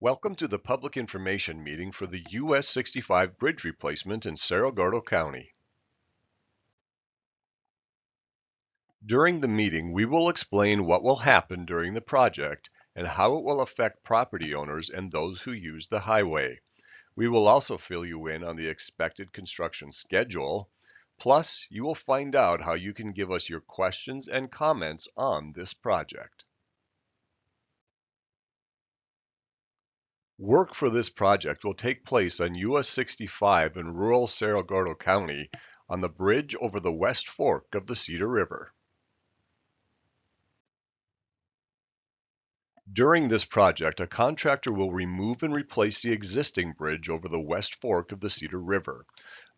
Welcome to the public information meeting for the US 65 bridge replacement in Cerro Gordo County. During the meeting, we will explain what will happen during the project and how it will affect property owners and those who use the highway. We will also fill you in on the expected construction schedule. Plus, you will find out how you can give us your questions and comments on this project. Work for this project will take place on US 65 in rural Cerro Gordo County on the bridge over the West Fork of the Cedar River. During this project, a contractor will remove and replace the existing bridge over the West Fork of the Cedar River.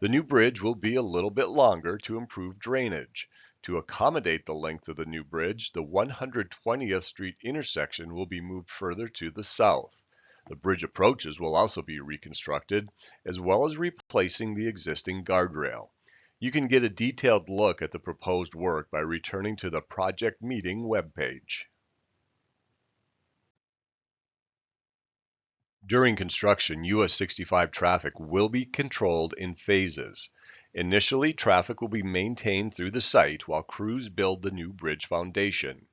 The new bridge will be a little bit longer to improve drainage. To accommodate the length of the new bridge, the 120th Street intersection will be moved further to the south. The bridge approaches will also be reconstructed, as well as replacing the existing guardrail. You can get a detailed look at the proposed work by returning to the project meeting webpage. During construction, US 65 traffic will be controlled in phases. Initially, traffic will be maintained through the site while crews build the new bridge foundation.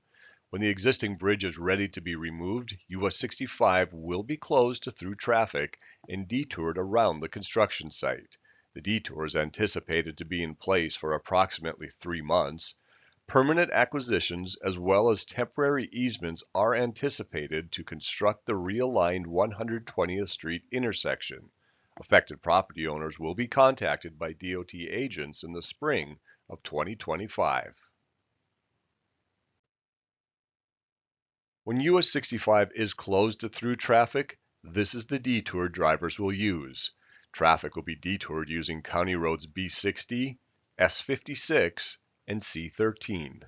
When the existing bridge is ready to be removed, US 65 will be closed to through traffic and detoured around the construction site. The detour is anticipated to be in place for approximately 3 months. Permanent acquisitions as well as temporary easements are anticipated to construct the realigned 120th Street intersection. Affected property owners will be contacted by DOT agents in the spring of 2025. When US 65 is closed to through traffic, this is the detour drivers will use. Traffic will be detoured using County Roads B60, S56, and C13.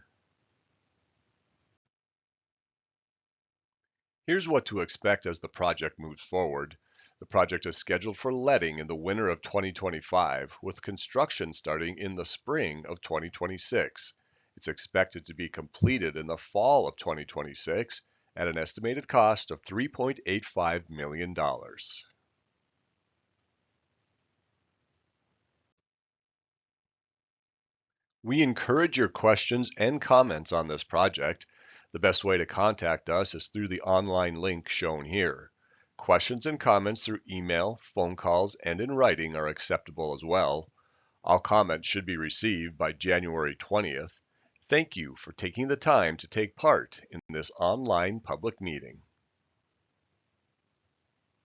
Here's what to expect as the project moves forward. The project is scheduled for letting in the winter of 2025, with construction starting in the spring of 2026. It's expected to be completed in the fall of 2026 at an estimated cost of $3.85 million. We encourage your questions and comments on this project. The best way to contact us is through the online link shown here. Questions and comments through email, phone calls, and in writing are acceptable as well. All comments should be received by January 20th. Thank you for taking the time to take part in this online public meeting.